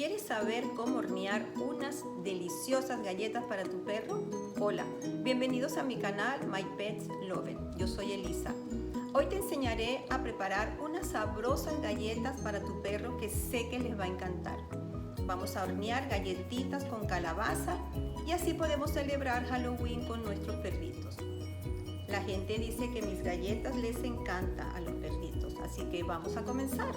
¿Quieres saber cómo hornear unas deliciosas galletas para tu perro? Hola, bienvenidos a mi canal My Pets Lover. Yo soy Elisa. Hoy te enseñaré a preparar unas sabrosas galletas para tu perro que sé que les va a encantar. Vamos a hornear galletitas con calabaza y así podemos celebrar Halloween con nuestros perritos. La gente dice que mis galletas les encantan a los perritos, así que vamos a comenzar.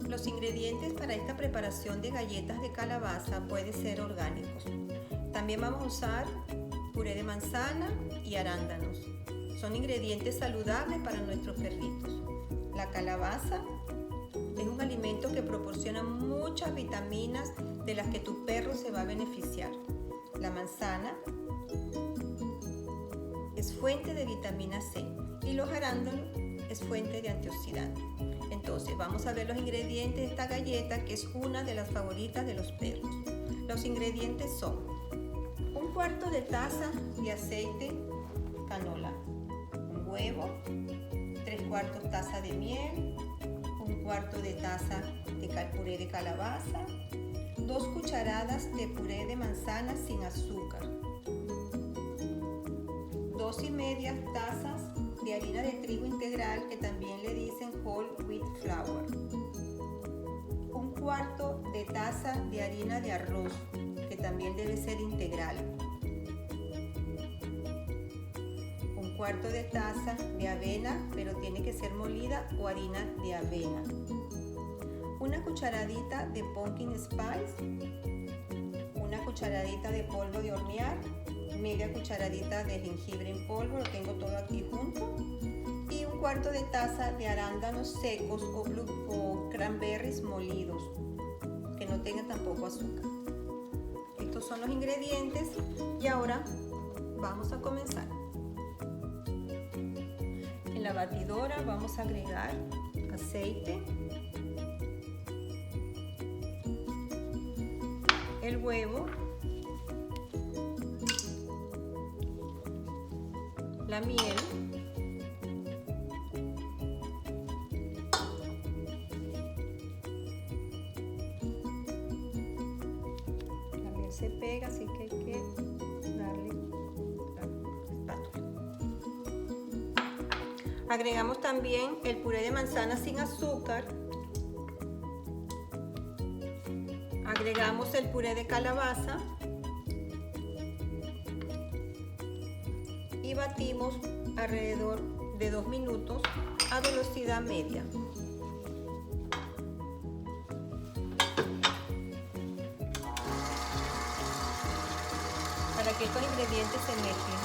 Los ingredientes para esta preparación de galletas de calabaza pueden ser orgánicos. También vamos a usar puré de manzana y arándanos. Son ingredientes saludables para nuestros perritos. La calabaza es un alimento que proporciona muchas vitaminas de las que tu perro se va a beneficiar. La manzana es fuente de vitamina C y los arándanos es fuente de antioxidantes. Entonces vamos a ver los ingredientes de esta galleta, que es una de las favoritas de los perros. Los ingredientes son 1/4 de taza de aceite canola, un huevo, 3/4 taza de miel, 1/4 de taza de puré de calabaza, 2 cucharadas de puré de manzana sin azúcar, 2,5 tazas de harina de trigo integral, que también le dicen whole wheat flour, 1/4 de taza de harina de arroz, que también debe ser integral, 1/4 de taza de avena, pero tiene que ser molida o harina de avena, una cucharadita de pumpkin spice, una cucharadita de polvo de hornear, media cucharadita de jengibre en polvo, lo tengo todo aquí junto, y 1/4 de taza de arándanos secos o cranberries molidos, que no tengan tampoco azúcar. Estos son los ingredientes y ahora vamos a comenzar. En la batidora vamos a agregar aceite, el huevo, la miel, la miel se pega, así que hay que darle la espátula. Agregamos también el puré de manzana sin azúcar, agregamos el puré de calabaza y batimos alrededor de 2 minutos a velocidad media. Para que estos ingredientes se mezclen.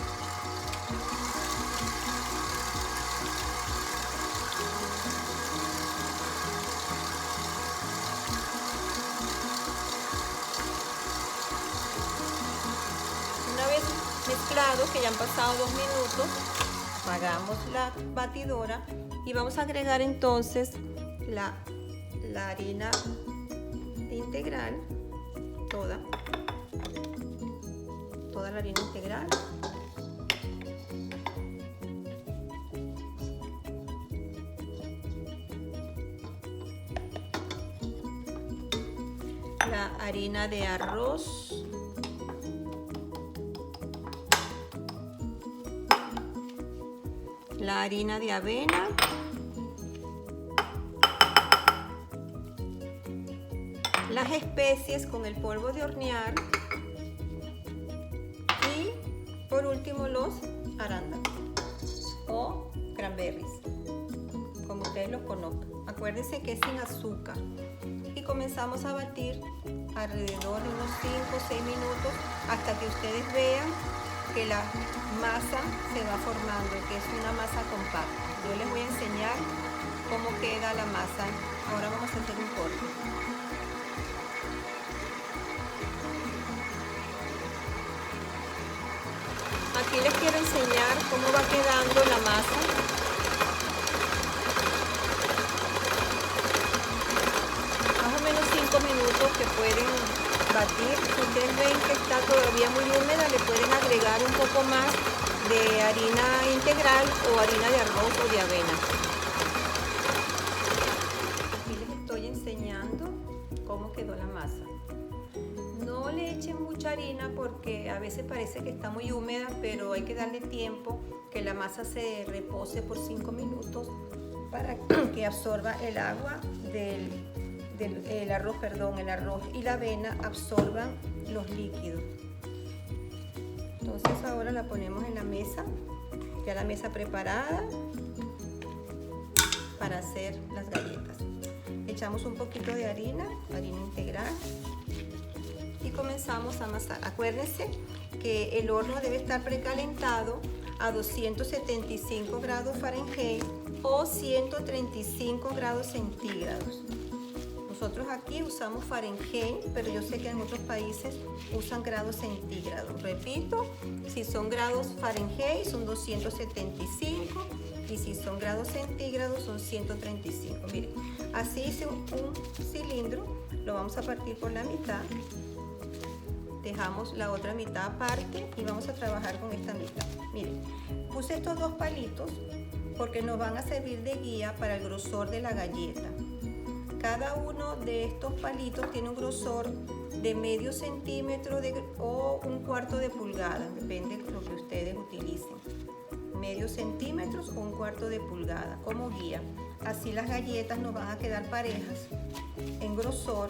Una vez mezclados, que ya han pasado 2 minutos, apagamos la batidora y vamos a agregar entonces la harina integral, toda la harina integral, la harina de arroz, la harina de avena, las especies con el polvo de hornear y por último los arándanos o cranberries, como ustedes los conozcan. Acuérdense que es sin azúcar y comenzamos a batir alrededor de unos 5 o 6 minutos hasta que ustedes vean que la masa se va formando, que es una masa compacta. Yo les voy a enseñar cómo queda la masa. Ahora vamos a hacer un corte. Aquí les quiero enseñar cómo va quedando la masa. todavía muy húmeda, le pueden agregar un poco más de harina integral o harina de arroz o de avena. Aquí les estoy enseñando cómo quedó la masa. No le echen mucha harina porque a veces parece que está muy húmeda, pero hay que darle tiempo que la masa se repose por 5 minutos para que absorba el agua el arroz y la avena absorban los líquidos. Entonces ahora la ponemos en la mesa, ya la mesa preparada para hacer las galletas. Echamos un poquito de harina integral y comenzamos a amasar. Acuérdense que el horno debe estar precalentado a 275 grados Fahrenheit o 135 grados centígrados. Nosotros aquí usamos Fahrenheit, pero yo sé que en otros países usan grados centígrados. Repito, si son grados Fahrenheit son 275 y si son grados centígrados son 135. Miren, así hice un cilindro, lo vamos a partir por la mitad. Dejamos la otra mitad aparte y vamos a trabajar con esta mitad. Miren, puse estos dos palitos porque nos van a servir de guía para el grosor de la galleta. Cada uno de estos palitos tiene un grosor de medio centímetro o un cuarto de pulgada, depende de lo que ustedes utilicen. Medio centímetro o un cuarto de pulgada como guía. Así las galletas nos van a quedar parejas en grosor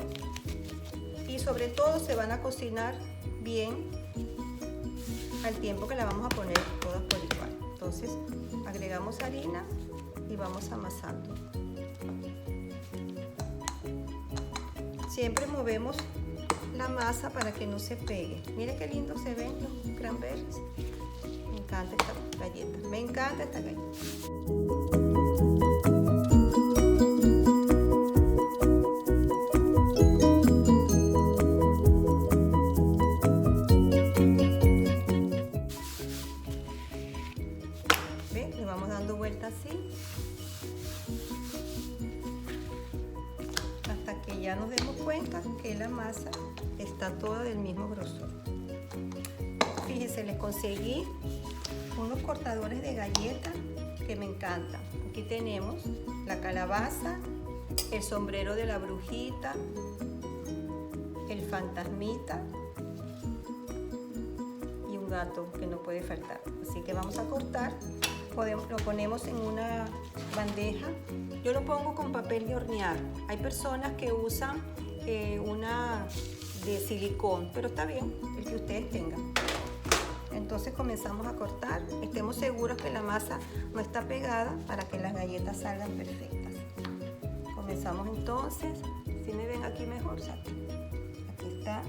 y sobre todo se van a cocinar bien al tiempo que la vamos a poner todas por igual. Entonces agregamos harina y vamos amasando. Siempre movemos la masa para que no se pegue. Miren qué lindo se ven los cranberries. Me encanta esta galleta. Me encanta esta galleta. ¿Ven? Le vamos dando vuelta así. Hasta que ya nos demos cuenta que la masa está toda del mismo grosor. Fíjense, les conseguí unos cortadores de galletas que me encantan. Aquí tenemos la calabaza, el sombrero de la brujita, el fantasmita y un gato que no puede faltar. Así que vamos a cortar. Lo ponemos en una bandeja. Yo lo pongo con papel de hornear. Hay personas que usan una de silicón, pero está bien, el que ustedes tengan. Entonces comenzamos a cortar. Estemos seguros que la masa no está pegada para que las galletas salgan perfectas. Comenzamos entonces. ¿Sí me ven aquí mejor? Aquí está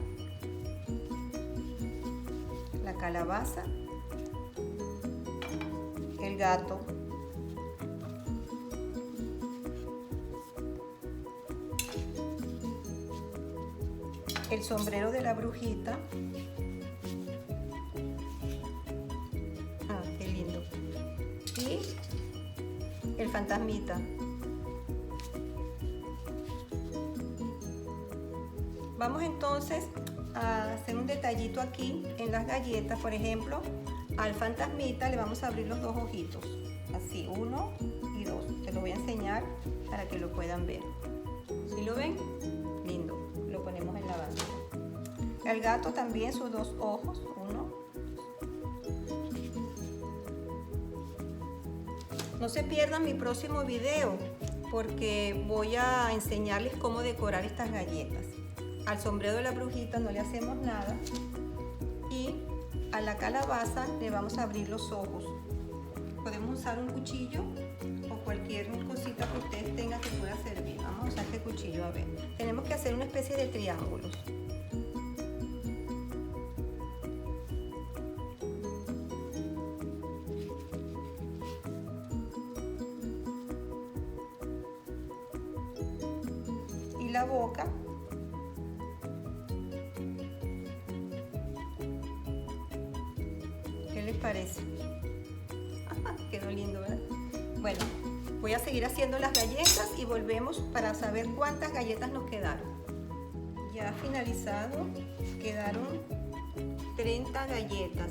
la calabaza, el gato, el sombrero de la brujita, qué lindo, y el fantasmita. Vamos entonces a hacer un detallito aquí en las galletas. Por ejemplo, al fantasmita le vamos a abrir los dos ojitos, así, 1 y 2. Se lo voy a enseñar para que lo puedan ver. ¿Sí lo ven? Lindo. Lo ponemos en la bandeja. El gato también, sus dos ojos, 1. No se pierdan mi próximo video porque voy a enseñarles cómo decorar estas galletas. Al sombrero de la brujita no le hacemos nada y a la calabaza le vamos a abrir los ojos. Podemos usar un cuchillo o cualquier cosita que ustedes tengan que pueda servir. Vamos a usar este cuchillo, a ver. Tenemos que hacer una especie de triángulos. Y la boca. ¿Qué les parece? Quedó lindo, ¿verdad? Bueno, voy a seguir haciendo las galletas y volvemos para saber cuántas galletas nos quedaron. Ya finalizado, quedaron 30 galletas.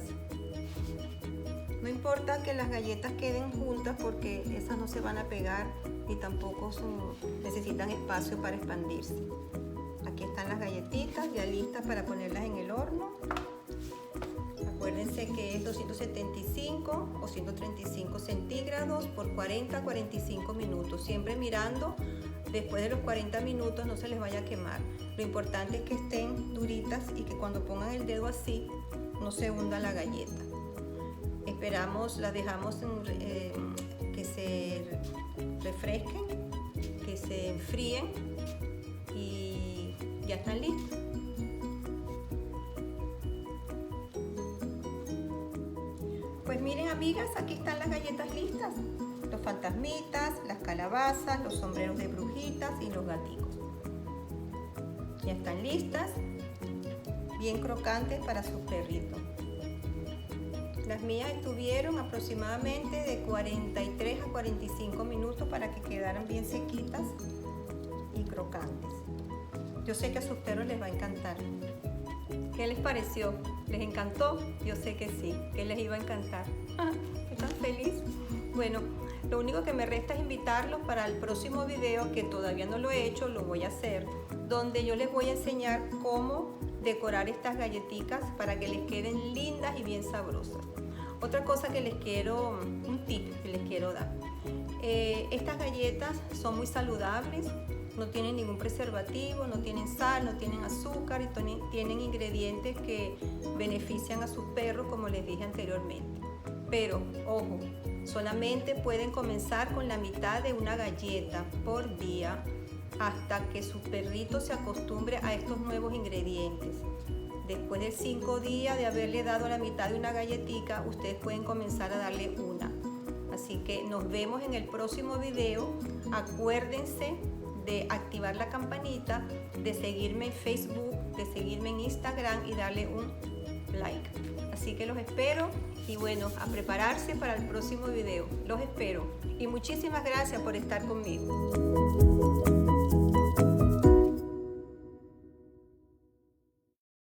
No importa que las galletas queden juntas porque esas no se van a pegar y tampoco necesitan espacio para expandirse. Aquí están las galletitas ya listas para ponerlas en el horno. Acuérdense que es 275 o 135 centígrados por 40 a 45 minutos. Siempre mirando, después de los 40 minutos no se les vaya a quemar. Lo importante es que estén duritas y que cuando pongan el dedo así no se hunda la galleta. Esperamos, las dejamos que se refresquen, que se enfríen y ya están listas. Pues miren, amigas, aquí están las galletas listas. Los fantasmitas, las calabazas, los sombreros de brujitas y los gaticos. Ya están listas, bien crocantes para sus perritos. Las mías estuvieron aproximadamente de 43 a 45 minutos para que quedaran bien sequitas y crocantes. Yo sé que a sus perros les va a encantar. ¿Qué les pareció? ¿Les encantó? Yo sé que sí, que les iba a encantar. ¿Están felices? Bueno, lo único que me resta es invitarlos para el próximo video, que todavía no lo he hecho, lo voy a hacer, donde yo les voy a enseñar cómo decorar estas galletitas para que les queden lindas y bien sabrosas. Otra cosa que les quiero, un tip que les quiero dar. Estas galletas son muy saludables, no tienen ningún preservativo, no tienen sal, no tienen azúcar y tienen ingredientes que benefician a sus perros, como les dije anteriormente. Pero, ojo, solamente pueden comenzar con la mitad de una galleta por día hasta que su perrito se acostumbre a estos nuevos ingredientes. Después de 5 días de haberle dado la mitad de una galletica, ustedes pueden comenzar a darle una. Así que nos vemos en el próximo video. Acuérdense de activar la campanita, de seguirme en Facebook, de seguirme en Instagram y darle un like. Así que los espero y bueno, a prepararse para el próximo video. Los espero y muchísimas gracias por estar conmigo.